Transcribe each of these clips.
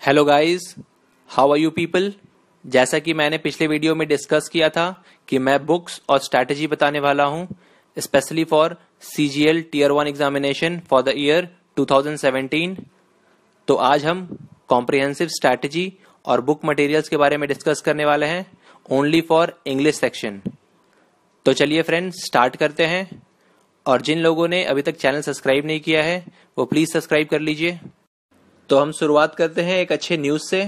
Hello guys, how are you people. जैसा कि मैंने पिछले वीडियो में डिस्कस किया था कि मैं बुक्स और स्ट्रैटेजी बताने वाला हूं specially for CGL tier 1 examination for the year 2017। तो आज हम कॉम्प्रिहेंसिव स्ट्रैटेजी और बुक मटेरियल्स के बारे में डिस्कस करने वाले हैं ओनली फॉर इंग्लिश सेक्शन। तो चलिए फ्रेंड्स स्टार्ट करते हैं, और जिन लोगों ने अभी तक चैनल सब्सक्राइब नहीं किया है वो प्लीज सब्सक्राइब कर लीजिए। तो हम शुरुआत करते हैं एक अच्छे न्यूज़ से।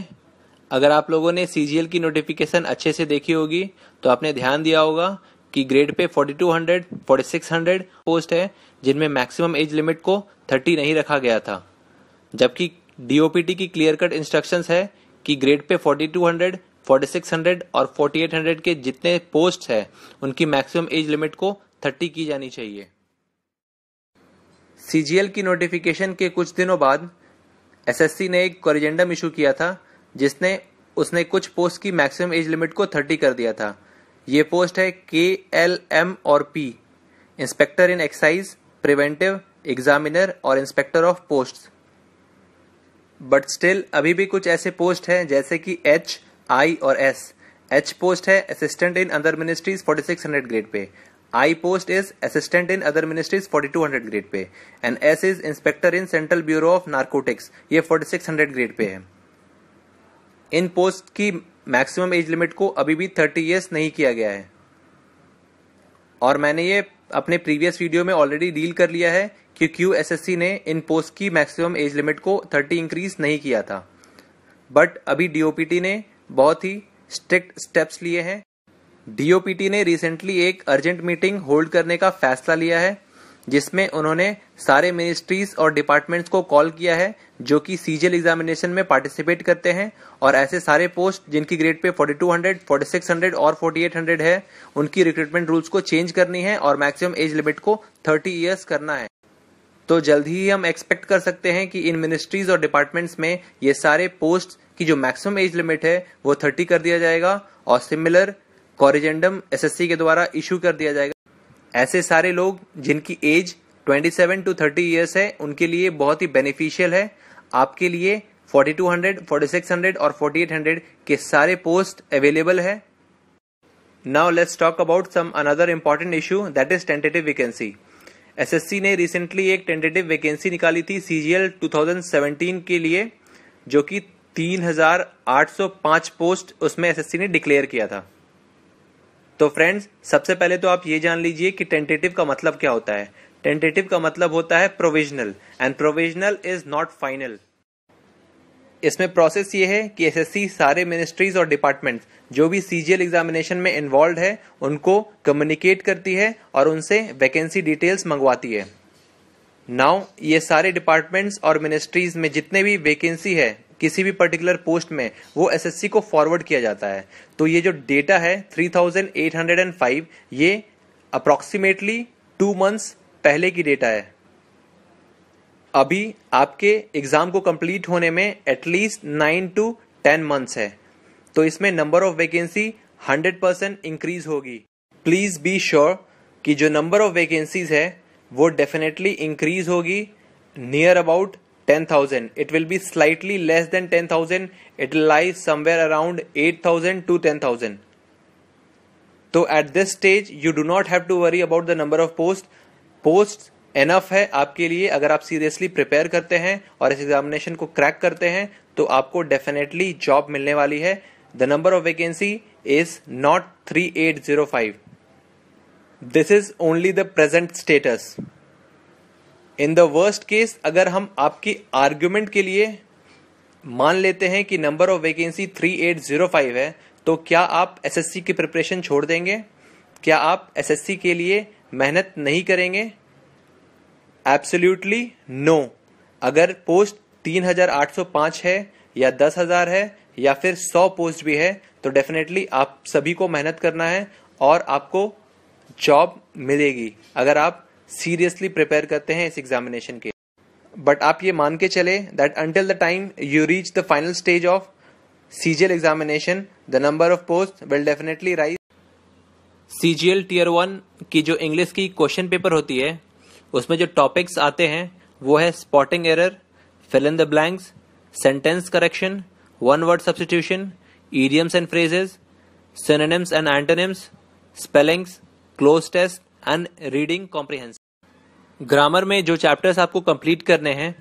अगर आप लोगों ने सीजीएल की नोटिफिकेशन अच्छे से देखी होगी तो आपने ध्यान दिया होगा कि ग्रेड पे 4200, 4600 पोस्ट है जिनमें मैक्सिमम एज लिमिट को 30 नहीं रखा गया था, जबकि डीओपीटी की क्लियर कट इंस्ट्रक्शंस है कि ग्रेड पे 4200, 4600 और 4800 के जितने पोस्ट है उनकी मैक्सिमम एज लिमिट को 30 की जानी चाहिए। सीजीएल की नोटिफिकेशन के कुछ दिनों बाद एसएससी ने एक कोरिजेंडम इशू किया था जिसने उसने कुछ पोस्ट की मैक्सिमम एज लिमिट को 30 कर दिया था। ये पोस्ट है KLM और P, इंस्पेक्टर इन एक्साइज, प्रिवेंटिव, एग्जामिनर और inspector of posts. But still अभी भी कुछ ऐसे पोस्ट हैं जैसे कि H, I और S। H पोस्ट है assistant in other ministries 4600 grade pay, I post is assistant in other ministries 4200 grade pay, and S is inspector in central bureau of narcotics, ये 4600 ग्रेड पे है। इन post की maximum age limit को अभी भी 30 years नहीं किया गया है, और मैंने ये अपने प्रीवियस वीडियो में ऑलरेडी डील कर लिया है कि क्यों एसएससी ने इन पोस्ट की मैक्सिमम एज लिमिट को 30 इंक्रीज नहीं किया था। बट अभी डीओपीटी ने बहुत ही स्ट्रिक्ट स्टेप्स लिए हैं। डीओपीटी ने रिसेंटली एक अर्जेंट मीटिंग होल्ड करने का फैसला लिया है जिसमें उन्होंने सारे मिनिस्ट्रीज और डिपार्टमेंट्स को कॉल किया है जो कि सीजीएल एग्जामिनेशन में पार्टिसिपेट करते हैं, और ऐसे सारे पोस्ट जिनकी ग्रेड पे 4200, 4600 और 4800 है उनकी रिक्रूटमेंट रूल्स को चेंज करनी है और मैक्सिमम एज लिमिट को 30 इयर्स करना है। तो जल्द ही हम एक्सपेक्ट कर सकते हैं कि इन मिनिस्ट्रीज और डिपार्टमेंट्स में ये सारे पोस्ट की जो मैक्सिमम एज लिमिट है वो 30 कर दिया जाएगा और सिमिलर कोरिजेंडम एसएससी के द्वारा इशू कर दिया जाएगा। ऐसे सारे लोग जिनकी एज 27 to 30 इयर्स है उनके लिए बहुत ही बेनिफिशियल है। आपके लिए 4200, 4600 और 4800 के सारे पोस्ट अवेलेबल है। Now let's talk about some another important issue, that is tentative vacancy. SSC ने रिसेंटली एक टेंटेटिव वैकेंसी निकाली थी सीजीएल 2017 के लिए, जो कि 3805 पोस्ट उसमें एसएससी ने डिक्लेयर किया था। तो फ्रेंड्स सबसे पहले तो आप ये जान लीजिए कि टेंटेटिव का मतलब क्या होता है। टेंटेटिव का मतलब होता है provisional, and provisional is not final. इसमें प्रोसेस ये है कि एसएससी सारे मिनिस्ट्रीज और डिपार्टमेंट्स जो भी सीजीएल एग्जामिनेशन में इन्वॉल्व है उनको कम्युनिकेट करती है और उनसे वैकेंसी डिटेल्स मंगवाती है। नाउ ये सारे डिपार्टमेंट्स और मिनिस्ट्रीज में जितने भी वैकेंसी है किसी भी पर्टिकुलर पोस्ट में वो एसएससी को फॉरवर्ड किया जाता है। तो ये जो डेटा है 3805 ये अप्रोक्सीमेटली 2 months पहले की डेटा है। अभी आपके एग्जाम को कंप्लीट होने में एटलीस्ट 9 to 10 months है, तो इसमें नंबर ऑफ वैकेंसी 100% इंक्रीज होगी। प्लीज बी श्योर कि जो नंबर ऑफ वैकेंसीज है वो डेफिनेटली इंक्रीज होगी near about 10,000. It will be slightly less than 10,000. It will lie somewhere around 8,000 to 10,000. So at this stage you do not have to worry about the number of posts. Posts enough है आपके लिए। अगर आप seriously prepare करते हैं और इस examination को क्रैक करते हैं तो आपको डेफिनेटली जॉब मिलने वाली है। The number of vacancy is not 3805. This is only the present status. In the worst case अगर हम आपकी आर्ग्यूमेंट के लिए मान लेते हैं कि नंबर ऑफ वैकेंसी 3805 है, तो क्या आप एसएससी की प्रिपरेशन छोड़ देंगे? क्या आप एसएससी के लिए मेहनत नहीं करेंगे? Absolutely no. अगर पोस्ट 3805 है या 10,000 है या फिर 100 पोस्ट भी है तो डेफिनेटली आप सभी को मेहनत करना है और आपको जॉब मिलेगी अगर आप सीरियसली प्रिपेयर करते हैं इस एग्जामिनेशन के। बट आप ये मान के चले that until the time you reach the final stage of CGL examination the number of post will definitely rise. CGL tier 1 की जो इंग्लिश की क्वेश्चन पेपर होती है उसमें जो टॉपिक्स आते हैं वो है spotting error, fill in the blanks, sentence correction, one word substitution, idioms and phrases, synonyms and antonyms, spellings, cloze test and reading comprehension. Grammar में जो चैप्टर्स आपको कंप्लीट करने हैं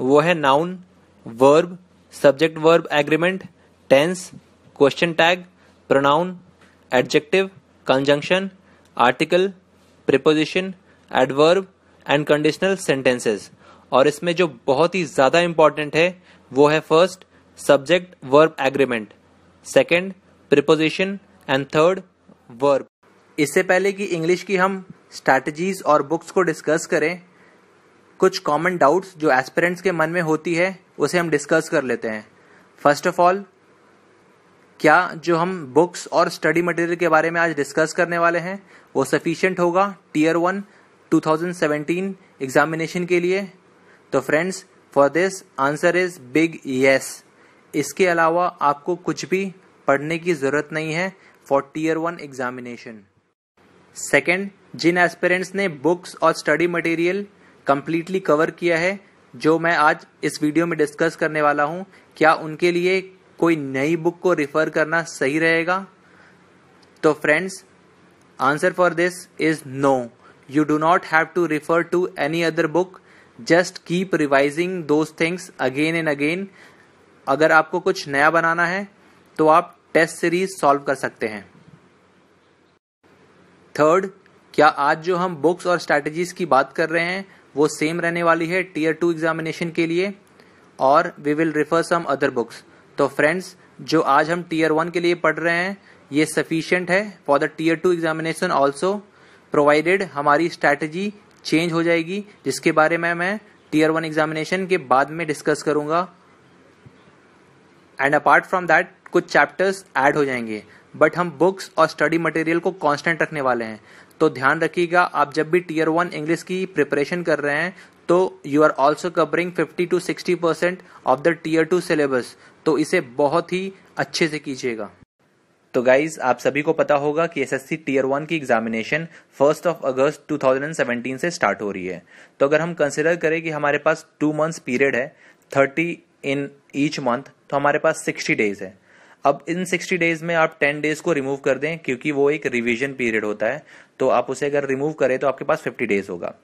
वो है noun, verb, subject verb agreement, tense, question tag, pronoun, adjective, conjunction, article, preposition, adverb and conditional sentences. और इसमें जो बहुत ही ज्यादा इंपॉर्टेंट है वो है first subject verb agreement, second preposition and third verb. इससे पहले कि इंग्लिश की हम स्ट्रैटेजीज और बुक्स को डिस्कस करें, कुछ कॉमन डाउट्स जो एस्पिरेंट्स के मन में होती है उसे हम डिस्कस कर लेते हैं. फर्स्ट ऑफ ऑल, क्या जो हम बुक्स और स्टडी मटेरियल के बारे में आज डिस्कस करने वाले हैं वो सफिशिएंट होगा टीयर 1 2017 एग्जामिनेशन के लिए? तो friends, for this answer is big yes. इसके अलावा आपको कुछ भी पढ़ने की जरूरत नहीं है फॉर टीयर 1 एग्जामिनेशन. सेकेंड, जिन एस्पिरेंट्स ने बुक्स और स्टडी मटेरियल कंप्लीटली कवर किया है जो मैं आज इस वीडियो में डिस्कस करने वाला हूं, क्या उनके लिए कोई नई बुक को रिफर करना सही रहेगा? तो friends, answer for this is no. You do not have to refer to any other book. Just keep revising those things again and again. अगर आपको कुछ नया बनाना है तो आप टेस्ट सीरीज सॉल्व कर सकते हैं. थर्ड, क्या आज जो हम बुक्स और स्ट्रैटेजीज की बात कर रहे हैं वो सेम रहने वाली है टीयर 2 एग्जामिनेशन के लिए, और we will refer some other books? तो फ्रेंड्स, जो आज हम टीयर 1 के लिए पढ़ रहे हैं ये सफिशिएंट है for the tier 2 examination also, provided हमारी स्ट्रैटेजी चेंज हो जाएगी, जिसके बारे में मैं टीयर 1 एग्जामिनेशन के बाद में डिस्कस करूंगा. एंड अपार्ट फ्रॉम दैट कुछ चैप्टर्स ऐड हो जाएंगे, बट हम बुक्स और स्टडी मटेरियल को कांस्टेंट रखने वाले हैं. तो ध्यान रखिएगा, आप जब भी टीयर 1 इंग्लिश की प्रिपरेशन कर रहे हैं तो you are also covering 50 to 60% of the tier 2 syllabus. तो इसे बहुत ही अच्छे से कीजिएगा. तो गाइज, आप सभी को पता होगा कि एसएससी टीयर 1 की एग्जामिनेशन 1 अगस्त 2017 से स्टार्ट हो रही है. तो अगर हम कंसिडर करें कि हमारे पास 2 months पीरियड है, 30 इन ईच मंथ, तो हमारे पास 60 डेज है. अब इन 60 डेज में आप 10 डेज को रिमूव कर दें क्योंकि वो एक रिवीजन पीरियड होता है, तो आप उसे अगर रिमूव करें तो आपके पास 50 डेज होगा.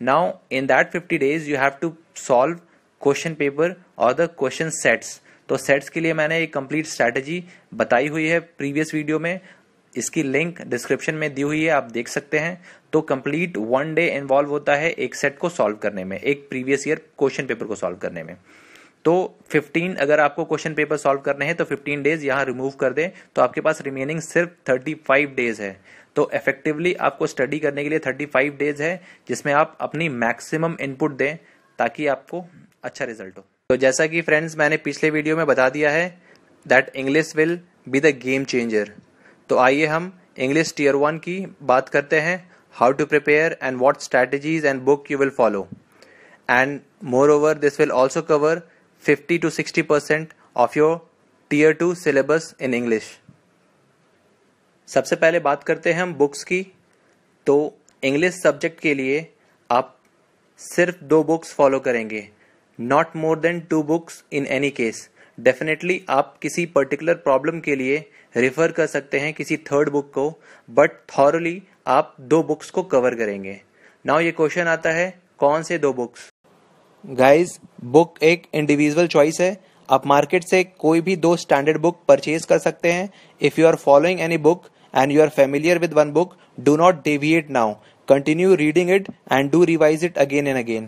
Now in that 50 days you have to solve question paper और द क्वेश्चन सेट्स. तो सेट्स के लिए मैंने एक कंप्लीट स्ट्रैटेजी बताई हुई है प्रीवियस वीडियो में, इसकी लिंक डिस्क्रिप्शन में दी हुई है, आप देख सकते हैं. तो कंप्लीट 1 डे इन्वॉल्व होता है एक सेट को सॉल्व करने में, एक प्रीवियस ईयर क्वेश्चन पेपर को सॉल्व करने में. तो 15 अगर आपको क्वेश्चन पेपर सॉल्व करने हैं तो 15 डेज यहाँ रिमूव कर दें तो आपके पास रिमेनिंग सिर्फ 35 डेज है. तो इफेक्टिवली आपको स्टडी करने के लिए 35 डेज है जिसमें आप अपनी मैक्सिमम इनपुट दें ताकि आपको अच्छा रिजल्ट हो. तो जैसा कि फ्रेंड्स मैंने पिछले वीडियो में बता दिया है that English will be the game changer. तो आइए हम इंग्लिश टीयर 1 की बात करते हैं, how to prepare and what strategies and book you will follow. And moreover this will also cover 50 to 60% of your tier 2 syllabus in English. सबसे पहले बात करते हैं हम बुक्स की. तो इंग्लिश सब्जेक्ट के लिए आप सिर्फ 2 बुक्स फॉलो करेंगे, not more than 2 books in any case. Definitely आप किसी पर्टिकुलर प्रॉब्लम के लिए रिफर कर सकते हैं किसी थर्ड बुक को, बट थॉरली आप 2 बुक्स को कवर करेंगे. नाउ ये क्वेश्चन आता है, कौन से 2 बुक्स? गाइज, बुक एक इंडिविजुअल चॉइस है. आप मार्केट से कोई भी 2 स्टैंडर्ड बुक परचेज कर सकते हैं. If you are following any book and you are familiar with one book, do not deviate now. Continue reading it and do revise it again and again.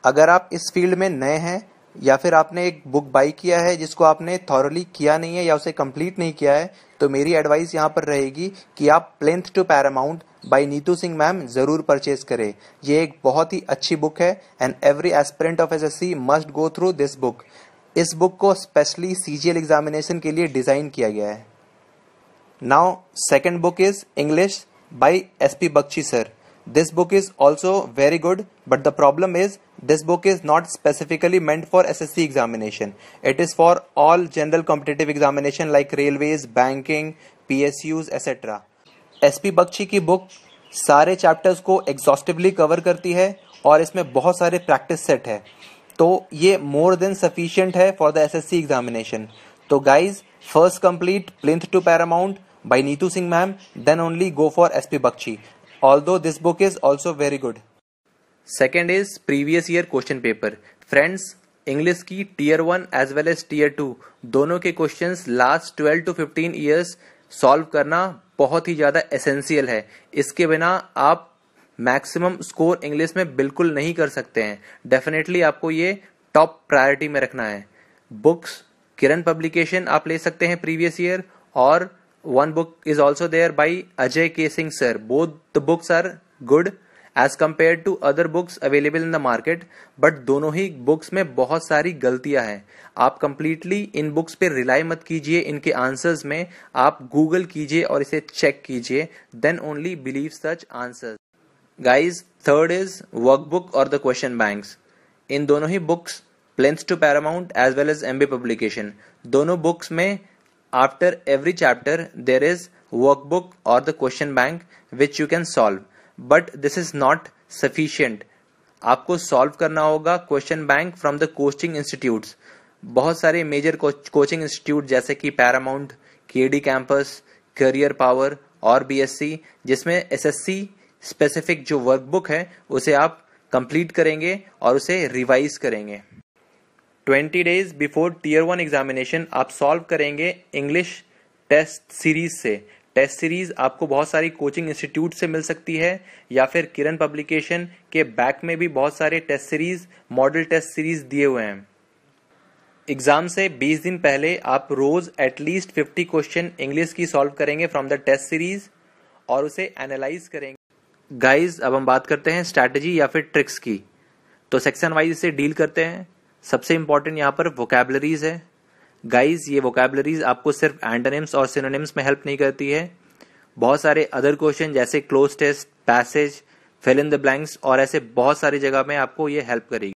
अगर आप इस field में नए हैं या फिर आपने एक बुक बाई किया है जिसको आपने थॉरली किया नहीं है या उसे कंप्लीट नहीं किया है, तो मेरी एडवाइस यहाँ पर रहेगी कि आप plinth to paramount by Neetu Singh ma'am जरूर परचेज करें. ये एक बहुत ही अच्छी बुक है and every aspirant of SSC must go through this book. इस बुक को स्पेशली सीजीएल एग्जामिनेशन के लिए डिजाइन किया गया है. Now, second book is English by S.P. Bakshi sir. This book is also very good, but the problem is this book is not specifically meant for SSC examination. It is for all general competitive examination like railways, banking, PSUs, etc. S.P. Bakshi की book सारे chapters को exhaustively cover करती है और इसमें बहुत सारे practice set है. तो ये मोर देन सफिशिएंट है फॉर द एसएससी एग्जामिनेशन. तो guys, first complete Plinth to Paramount by Neetu Singh ma'am, then only go for SP Bakshi. Although this book is also very good. Second is previous year question paper. Friends, English की tier 1 as well as tier 2 दोनों के questions last 12 to 15 years solve करना बहुत ही ज़्यादा essential है. इसके बिना आप मैक्सिमम स्कोर इंग्लिश में बिल्कुल नहीं कर सकते हैं. डेफिनेटली आपको ये टॉप प्रायोरिटी में रखना है. बुक्स किरण पब्लिकेशन आप ले सकते हैं प्रीवियस ईयर, और one book is also there by Ajay K Singh sir. Both the books are good as compared to other books available in the market, but दोनों ही books में बहुत सारी गलतियां हैं. आप completely इन books पे rely मत कीजिए. इनके answers में आप Google कीजिए और इसे check कीजिए, then only believe such answers. Guys, third is workbook or the question banks. इन दोनों ही books Plinth to Paramount as well as MB Publication, दोनों books में after every chapter there is workbook or the question bank which you can solve, but this is not sufficient. आपको solve करना होगा question bank from the coaching institutes. बहुत सारे major coaching institute जैसे कि Paramount, KD Campus, Career Power और BSc, जिसमें SSC specific जो workbook है उसे आप complete करेंगे और उसे revise करेंगे. 20 days बिफोर टीयर 1 एग्जामिनेशन आप सॉल्व करेंगे इंग्लिश टेस्ट सीरीज से. टेस्ट सीरीज आपको बहुत सारी कोचिंग इंस्टीट्यूट से मिल सकती है, या फिर किरण पब्लिकेशन के बैक में भी बहुत सारे test series, model test series दिए हुए हैं. एग्जाम से 20 दिन पहले आप रोज एटलीस्ट 50 क्वेश्चन इंग्लिश की सॉल्व करेंगे फ्रॉम द टेस्ट सीरीज और उसे एनालाइज करेंगे. गाइज, अब हम बात करते हैं स्ट्रैटेजी या फिर ट्रिक्स की. तो सेक्शन वाइज इसे डील करते हैं. सबसे इंपॉर्टेंट यहाँ पर वोकैबुलरीज है. गाइज, ये वोकैबुलरीज आपको सिर्फ एंटोनिम्स और सिनोनिम्स में हेल्प नहीं करती है. बहुत सारे अदर क्वेश्चन जैसे cloze test, passage, fill in the blanks और ऐसे बहुत सारी जगह में आपको ये हेल्प करेगी.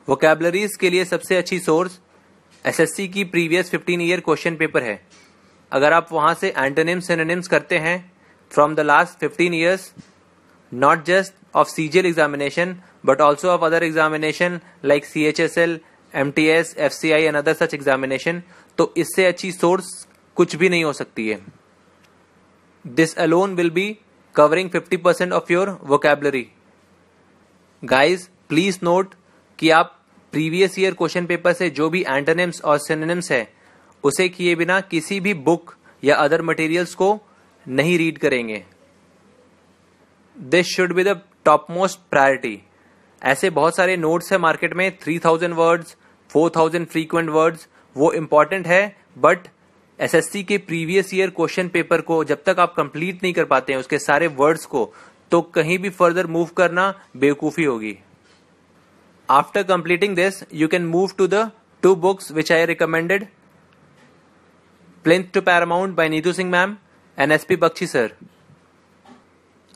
वोकैबुलरीज के लिए सबसे अच्छी सोर्स एसएससी की प्रीवियस 15 ईयर क्वेश्चन पेपर है. अगर आप वहां से एंटोनिम्स सिनोनिम्स करते हैं from the last 15 years, not just of CGL examination but also of other examination like CHSL, MTS, FCI and other such examination, तो इससे अच्छी सोर्स कुछ भी नहीं हो सकती है. This alone will be covering 50% of your vocabulary. Guys, please note कि आप प्रीवियस ईयर क्वेश्चन पेपर से जो भी एंटोनिम्स और सिनोनिम्स है उसे किए बिना किसी भी बुक या अदर मटेरियल्स को नहीं रीड करेंगे. This should be the top most priority. ऐसे बहुत सारे नोट्स है मार्केट में, 3000 वर्ड्स, 4000 फ्रीक्वेंट वर्ड्स, वो इंपॉर्टेंट है, बट एसएससी के प्रीवियस ईयर क्वेश्चन पेपर को जब तक आप कंप्लीट नहीं कर पाते हैं उसके सारे वर्ड्स को, तो कहीं भी फर्दर मूव करना बेवकूफी होगी. After completing this you can move to the 2 books which I recommended, Plinth to Paramount by Neetu Singh ma'am and SP Bakshi sir.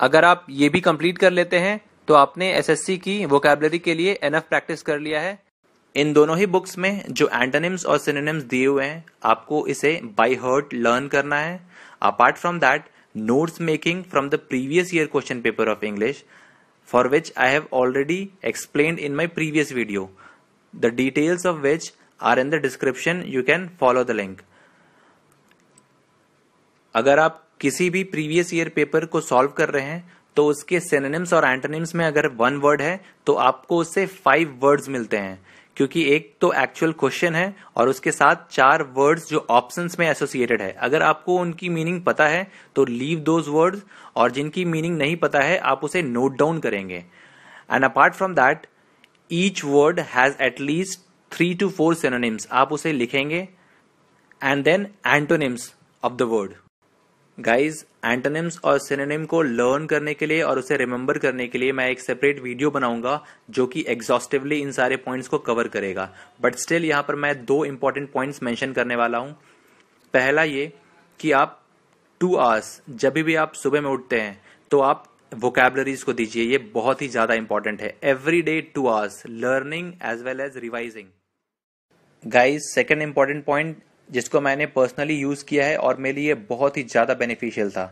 अगर आप ये भी कंप्लीट कर लेते हैं तो आपने एसएससी की वोकैबुलरी के लिए एनफ प्रैक्टिस कर लिया है. इन दोनों ही बुक्स में जो एंटोनिम्स और सिनोनिम्स दिए हुए हैं आपको इसे बाय हार्ट लर्न करना है. Apart from that, notes making from the previous year question paper of English, for which I have already explained in my previous video, the details of which are in the description. You can follow the link. अगर आप किसी भी previous year paper को solve कर रहे हैं तो उसके सिनोनिम्स और एंटोनिम्स में अगर 1 वर्ड है तो आपको उससे 5 वर्ड्स मिलते हैं, क्योंकि एक तो एक्चुअल क्वेश्चन है और उसके साथ 4 वर्ड्स जो ऑप्शंस में एसोसिएटेड है. अगर आपको उनकी मीनिंग पता है तो लीव दोज वर्ड्स, और जिनकी मीनिंग नहीं पता है आप उसे नोट डाउन करेंगे. And apart from that, each word has at least 3 to 4 synonyms. आप उसे लिखेंगे and then antonyms of the word. Guys, antonyms और सिनोनिम को लर्न करने के लिए और उसे रिमेंबर करने के लिए मैं एक सेपरेट वीडियो बनाऊंगा जो कि एग्जॉस्टिवली इन सारे पॉइंट्स को कवर करेगा. बट स्टिल यहाँ पर मैं 2 इंपॉर्टेंट पॉइंट्स मेंशन करने वाला हूँ. पहला ये कि आप 2 hours जब भी आप सुबह में उठते हैं तो आप वोकैबुलरीज को दीजिए. ये बहुत ही ज्यादा इंपॉर्टेंट है. Every day 2 hours learning as well as revising. Guys, second important point जिसको मैंने पर्सनली यूज किया है और मेरे लिए बहुत ही ज्यादा बेनिफिशियल था.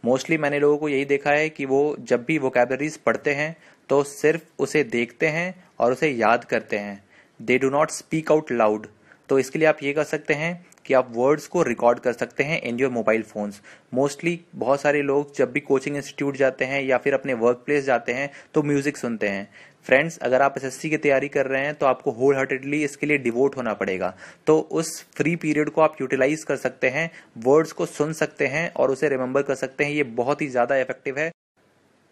मोस्टली मैंने लोगों को यही देखा है कि वो जब भी वोकैबुलरीज पढ़ते हैं तो सिर्फ उसे देखते हैं और उसे याद करते हैं। They do not speak out loud. तो इसके लिए आप ये कर सकते हैं कि आप वर्ड्स को रिकॉर्ड कर सकते हैं in your mobile phones. Mostly बहुत सारे लोग जब भी कोचिंग इंस्टीट्यूट जाते हैं या फिर अपने वर्क प्लेस जाते हैं तो म्यूजिक सुनते हैं। फ्रेंड्स, अगर आप एसएससी की तैयारी कर रहे हैं तो आपको होल हार्टेडली इसके लिए डिवोट होना पड़ेगा। तो उस फ्री पीरियड को आप यूटिलाइज कर सकते हैं, वर्ड्स को सुन सकते हैं और उसे रिमेंबर कर सकते हैं। ये बहुत ही ज़्यादा इफेक्टिव है।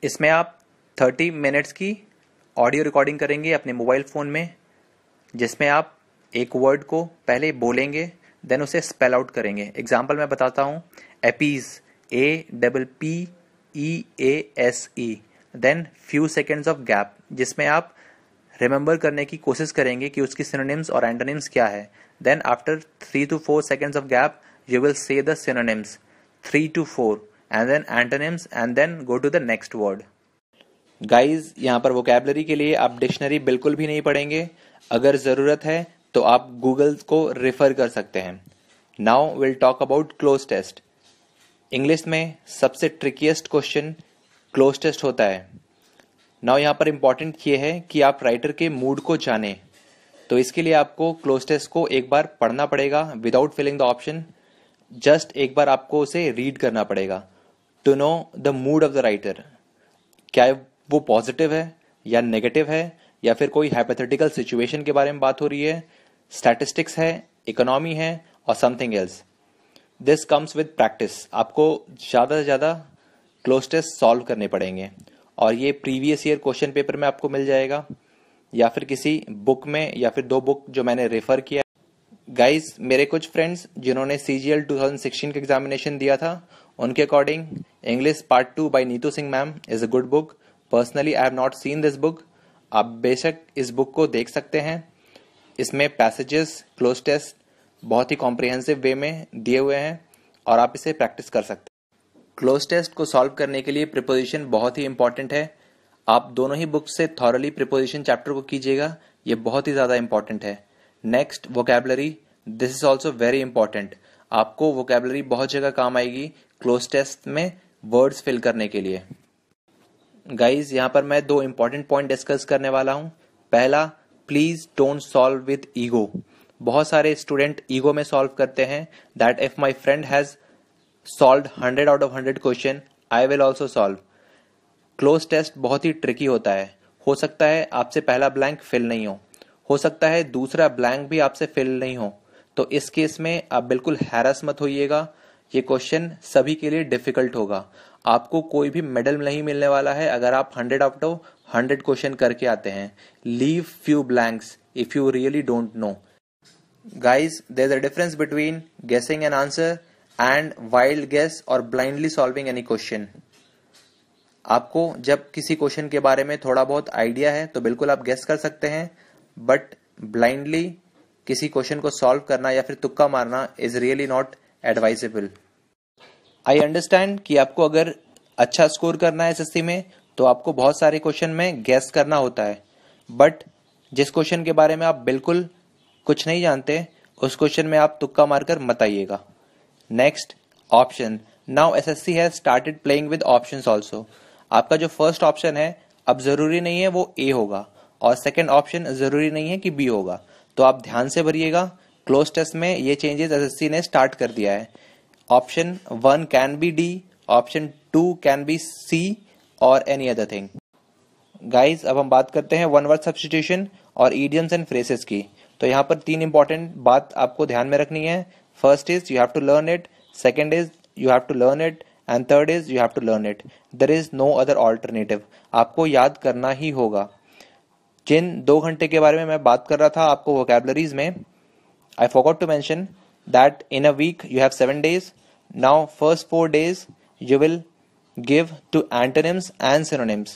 इसमें आप 30 मिनट्स की ऑडियो रिकॉर्डिंग करेंगे अपने मोबाइल फ़ोन में, जिसमें आप एक वर्ड को पहले बोलेंगे, देन उसे स्पेल आउट करेंगे। एग्जाम्पल मैं बताता हूँ, appease, APPEASE, then few seconds of gap, जिसमें आप रिमेंबर करने की कोशिश करेंगे कि उसकी सिनोनिम्स और एंटोनिम्स क्या है। Then after 3 to 4 seconds of gap you will say the synonyms 3 to 4 and then antonyms and then go to the next word. Guys, यहाँ पर वोकैबलरी के लिए आप डिक्शनरी बिल्कुल भी नहीं पढ़ेंगे। अगर ज़रूरत है तो आप गूगल को रेफर कर सकते हैं। Now will talk about cloze test. English में सबसे ट्रिकीएस्ट क्वेश्चन क्लोज टेस्ट होता है। नाउ यहाँ पर इम्पॉर्टेंट ये है कि आप राइटर के मूड को जानें। तो इसके लिए आपको क्लोज टेस्ट को एक बार पढ़ना पड़ेगा without filling the option. Just एक बार आपको उसे रीड करना पड़ेगा to know the mood of the writer. क्या वो पॉजिटिव है या नेगेटिव है, या फिर कोई हाइपोथेटिकल सिचुएशन के बारे में बात हो रही है, स्टैटिस्टिक्स है, इकोनॉमी है और something else. This comes with practice. आपको ज़्यादा से ज़्यादा क्लोज टेस्ट सॉल्व करने पड़ेंगे और ये प्रीवियस ईयर क्वेश्चन पेपर में आपको मिल जाएगा या फिर किसी बुक में, या फिर 2 बुक जो मैंने रेफर किया। गाइज, मेरे कुछ फ्रेंड्स जिन्होंने CGL 2016 का एग्जामिनेशन दिया था, उनके according English part 2 by Neetu Singh ma'am is a good book. Personally I have not seen this book. आप बेशक इस बुक को देख सकते हैं। इसमें पैसेजेस, क्लोज टेस्ट बहुत ही कॉम्प्रिहेंसिव वे में दिए हुए हैं और आप इसे प्रैक्टिस कर सकते हैं। क्लोज टेस्ट को सॉल्व करने के लिए प्रिपोजिशन बहुत ही इंपॉर्टेंट है। आप दोनों ही बुक से थॉरली प्रिपोजिशन चैप्टर को कीजिएगा, ये बहुत ही ज़्यादा इंपॉर्टेंट है। Next, vocabulary, this is also very important. आपको वोकैबुलरी बहुत जगह काम आएगी क्लोज टेस्ट में वर्ड्स फिल करने के लिए। गाइज, यहाँ पर मैं 2 इंपॉर्टेंट पॉइंट डिस्कस करने वाला हूँ। पहला, please don't solve with ego. बहुत सारे स्टूडेंट ईगो में सॉल्व करते हैं that if my friend has solve 100 out of 100 question I will also solve. Cloze test बहुत ही ट्रिकी होता है। हो सकता है आपसे पहला ब्लैंक फिल नहीं हो सकता है दूसरा ब्लैंक भी आपसे फिल नहीं हो। तो इस केस में आप बिल्कुल हैरस मत होइएगा। ये क्वेश्चन सभी के लिए डिफिकल्ट होगा। आपको कोई भी मेडल नहीं मिलने वाला है अगर आप 100 out of 100 क्वेश्चन करके आते हैं। Leave few blanks if you really don't know. Guys, there is a difference between guessing an answer and wild guess और ब्लाइंडली सॉल्विंग एनी क्वेश्चन। आपको जब किसी क्वेश्चन के बारे में थोड़ा बहुत आइडिया है तो बिल्कुल आप गेस कर सकते हैं, बट ब्लाइंडली किसी क्वेश्चन को सॉल्व करना या फिर तुक्का मारना is really not advisable. I understand कि आपको अगर अच्छा स्कोर करना है एसएससी में तो आपको बहुत सारे क्वेश्चन में गेस करना होता है, बट जिस क्वेश्चन के बारे में आप बिल्कुल कुछ नहीं जानते उस क्वेश्चन में आप तुक्का मारकर मत आइएगा। Next, option. Now SSC has started playing with options also. आपका जो फर्स्ट ऑप्शन है अब जरूरी नहीं है वो ए होगा और सेकंड ऑप्शन जरूरी नहीं है कि बी होगा। तो आप ध्यान से भरिएगा। क्लोज टेस्ट में ये चेंजेस एसएससी ने स्टार्ट कर दिया है। Option 1 can be D, option 2 can be C और एनी अदर थिंग। गाइज, अब हम बात करते हैं वन वर्ड सब्स्टिट्यूशन और इडियम्स एंड फ्रेजेस की। तो यहाँ पर 3 इंपॉर्टेंट बात आपको ध्यान में रखनी है। First is you have to learn it, second is you have to learn it and third is you have to learn it. There is no other alternative. आपको याद करना ही होगा। जिन 2 घंटे के बारे में मैं बात कर रहा था आपको वोकैबुलरीज में, I forgot to mention that in a week you have 7 days. Now first 4 days you will give to antonyms and synonyms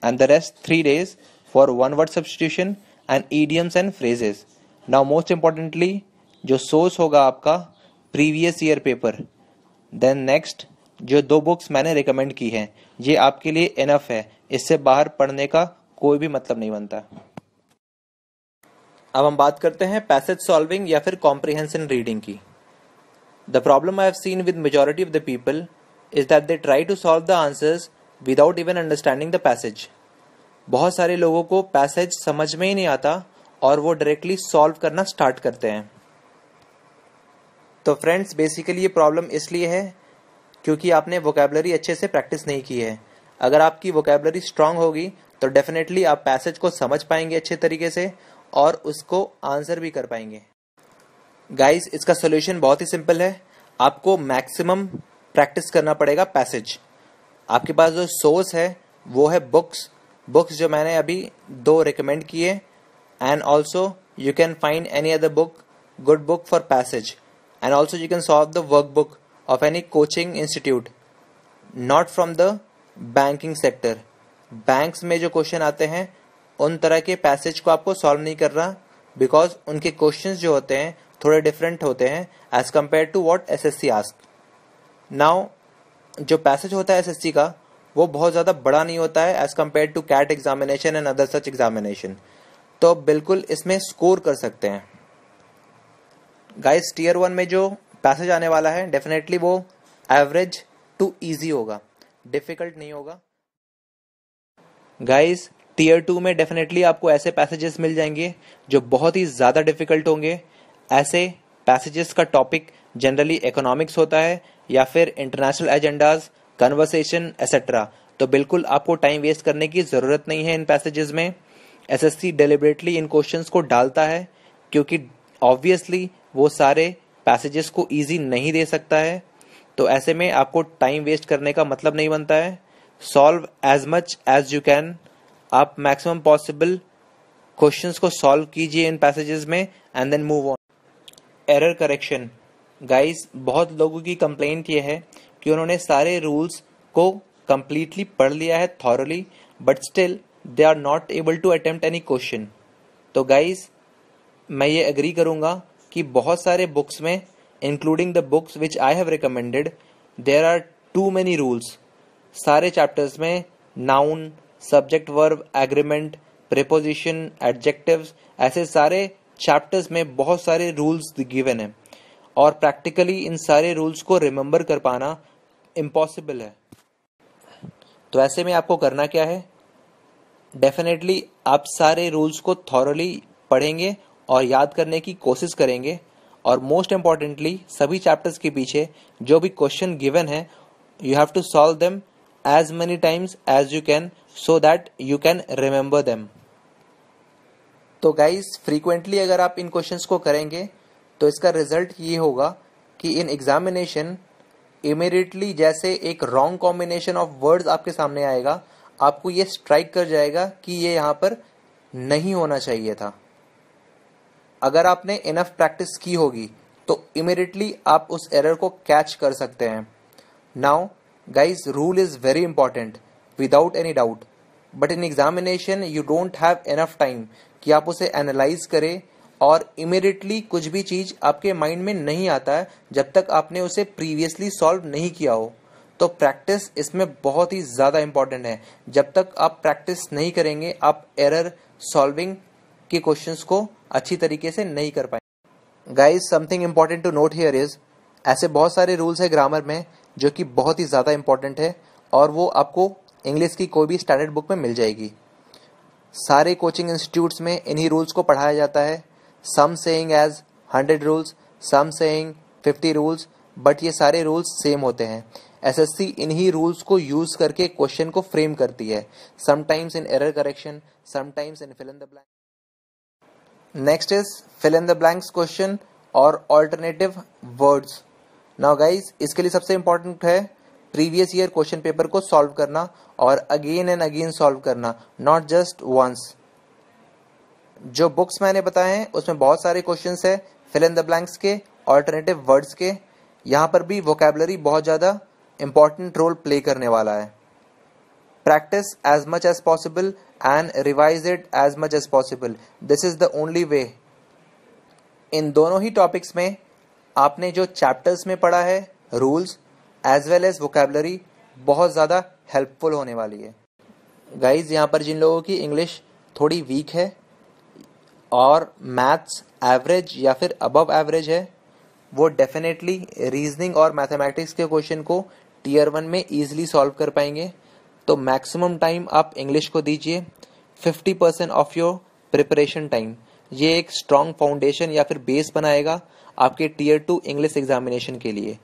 and the rest 3 days for one word substitution and idioms and phrases. Now most importantly जो source होगा आपका previous year paper. Then next, जो 2 books मैंने recommend की हैं ये आपके लिए इनफ है। इससे बाहर पढ़ने का कोई भी मतलब नहीं बनता। अब हम बात करते हैं पैसेज सॉल्विंग या फिर कॉम्प्रिहेंशन रीडिंग की। The problem I have seen with majority of the people is that they try to solve the answers without even understanding the passage. बहुत सारे लोगों को पैसेज समझ में ही नहीं आता और वो डायरेक्टली सॉल्व करना स्टार्ट करते हैं। तो फ्रेंड्स, बेसिकली ये प्रॉब्लम इसलिए है क्योंकि आपने वोकैबुलरी अच्छे से प्रैक्टिस नहीं की है। अगर आपकी वोकैबुलरी स्ट्रांग होगी तो डेफिनेटली आप पैसेज को समझ पाएंगे अच्छे तरीके से और उसको आंसर भी कर पाएंगे। गाइस, इसका सोल्यूशन बहुत ही सिंपल है। आपको मैक्सिमम प्रैक्टिस करना पड़ेगा पैसेज। आपके पास जो सोर्स है वो है बुक्स जो मैंने अभी 2 रिकमेंड किए, and also you can find any other good book for passage, and also you can solve the workbook of any coaching institute, not from the banking sector. Banks में जो question आते हैं उन तरह के पैसेज को आपको सॉल्व नहीं करना, बिकॉज उनके क्वेश्चंस जो होते हैं थोड़े डिफरेंट होते हैं as compare to what SSC ask. Now जो पैसेज होता है एसएससी का वो बहुत ज़्यादा बड़ा नहीं होता है as compare to CAT examination and other such examination, तो बिल्कुल इसमें स्कोर कर सकते हैं। गाइस, टीयर 1 में जो पैसेज आने वाला है डेफिनेटली वो एवरेज टू इजी होगा, डिफिकल्ट नहीं होगा। गाइस, टीयर 2 में डेफिनेटली आपको ऐसे पैसेजेस मिल जाएंगे जो बहुत ही ज़्यादा डिफिकल्ट होंगे। ऐसे पैसेजेस का टॉपिक जनरली इकोनॉमिक्स होता है या फिर इंटरनेशनल एजेंडाज, कन्वर्सेशन एसेट्रा, तो बिल्कुल आपको टाइम वेस्ट करने की ज़रूरत नहीं है इन पैसेजेस में। एसएससी डेलिबरेटली इन क्वेश्चंस को डालता है क्योंकि ऑब्वियसली वो सारे पैसेजेस को ईजी नहीं दे सकता है, तो ऐसे में आपको टाइम वेस्ट करने का मतलब नहीं बनता है। Solve as much as you can, आप मैक्सिमम पॉसिबल क्वेश्चंस को सॉल्व कीजिए इन पैसेजेस में and then move on. Error correction, guys, बहुत लोगों की कंप्लेंट ये है कि उन्होंने सारे रूल्स को कंप्लीटली पढ़ लिया है thoroughly, but still they are not able to attempt any question. तो गाइस, मैं ये एग्री करूंगा कि बहुत सारे बुक्स में, including the books which I have recommended, there are too many rules. सारे चैप्टर्स में noun, subject, verb, agreement, preposition, adjectives, ऐसे सारे चैप्टर्स में बहुत सारे रूल्स गिवन है और प्रैक्टिकली इन सारे रूल्स को रिमेंबर कर पाना इम्पॉसिबल है। तो ऐसे में आपको करना क्या है, डेफिनेटली आप सारे रूल्स को थॉरली पढ़ेंगे और याद करने की कोशिश करेंगे, और मोस्ट इम्पॉर्टेंटली सभी चैप्टर्स के पीछे जो भी क्वेश्चन गिवन है you have to solve them as many times as you can so that you can remember them। तो गाइस, फ्रीक्वेंटली अगर आप इन क्वेश्चंस को करेंगे तो इसका रिजल्ट ये होगा कि इन एग्जामिनेशन इमीडिएटली जैसे एक रॉन्ग कॉम्बिनेशन ऑफ वर्ड्स आपके सामने आएगा, आपको ये स्ट्राइक कर जाएगा कि ये यहाँ पर नहीं होना चाहिए था। अगर आपने इनफ प्रैक्टिस की होगी तो इमीडिएटली आप उस एरर को कैच कर सकते हैं। Now guys, rule is very important without any doubt, but in examination you don't have enough time कि आप उसे एनालाइज करें, और इमीडिएटली कुछ भी चीज आपके माइंड में नहीं आता है जब तक आपने उसे प्रीवियसली सॉल्व नहीं किया हो। तो प्रैक्टिस इसमें बहुत ही ज्यादा इंपॉर्टेंट है। जब तक आप प्रैक्टिस नहीं करेंगे आप एरर सॉल्विंग के क्वेश्चंस को अच्छी तरीके से नहीं कर पाएंगे। Guys, something important to note here is, ऐसे बहुत सारे रूल्स है ग्रामर में जो कि बहुत ही ज़्यादा इंपॉर्टेंट है और वो आपको इंग्लिश की कोई भी स्टैंडर्ड बुक में मिल जाएगी। सारे कोचिंग इंस्टीट्यूट्स में इन्हीं रूल्स को पढ़ाया जाता है। Some saying as 100 rules, some saying 50 rules, but ये सारे रूल्स सेम होते हैं। एसएससी इन्हीं रूल्स को यूज करके क्वेश्चन को फ्रेम करती है, sometimes in error correction, sometimes in fill in the blank. Next is fill in the blanks question और ऑल्टरनेटिव वर्ड्स। नाउ गाइस, इसके लिए सबसे इंपॉर्टेंट है प्रीवियस ईयर क्वेश्चन पेपर को सॉल्व करना और अगेन एंड अगेन सॉल्व करना, not just once. जो बुक्स मैंने बताए हैं उसमें बहुत सारे क्वेश्चंस है फिल इन द ब्लैंक्स के, ऑल्टरनेटिव वर्ड्स के। यहाँ पर भी वोकैबुलरी बहुत ज़्यादा इंपॉर्टेंट रोल प्ले करने वाला है। Practice as much as possible and revise it as much as possible, this is the only way. इन दोनों ही टॉपिक्स में आपने जो चैप्टर्स में पढ़ा है rules as well as vocabulary बहुत ज़्यादा हेल्पफुल होने वाली है। गाइज, यहाँ पर जिन लोगों की इंग्लिश थोड़ी वीक है और मैथ्स एवरेज या फिर अबव एवरेज है, वो डेफिनेटली रीजनिंग और मैथमेटिक्स के क्वेश्चन को टीयर 1 में ईजिली सॉल्व कर पाएंगे। तो मैक्सिमम टाइम आप इंग्लिश को दीजिए, 50% ऑफ योर प्रिपरेशन टाइम। ये एक स्ट्रॉन्ग फाउंडेशन या फिर बेस बनाएगा आपके टीयर 2 इंग्लिश एग्जामिनेशन के लिए।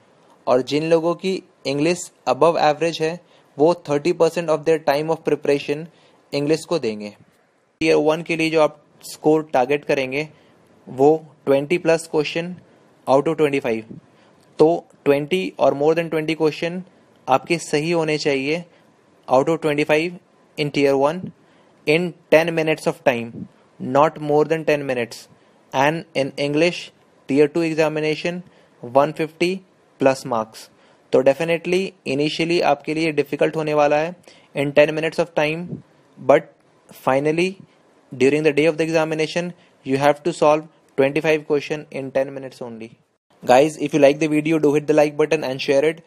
और जिन लोगों की इंग्लिश अबव एवरेज है वो 30% of their time of preparation English को देंगे। टीयर 1 के लिए जो आप स्कोर टारगेट करेंगे वो 20 प्लस क्वेश्चन आउट ऑफ 25। तो 20 और मोर देन 20 क्वेश्चन आपके सही होने चाहिए out of 25 in tier 1 in 10 minutes of time, not more than 10 minutes. And in English tier 2 examination 150 plus marks. तो डेफिनेटली इनिशियली आपके लिए डिफिकल्ट होने वाला है इन 10 minutes of time, but finally during the day of the examination you have to solve 25 question in 10 minutes only. Guys, if you like the video, do hit the like button and share it.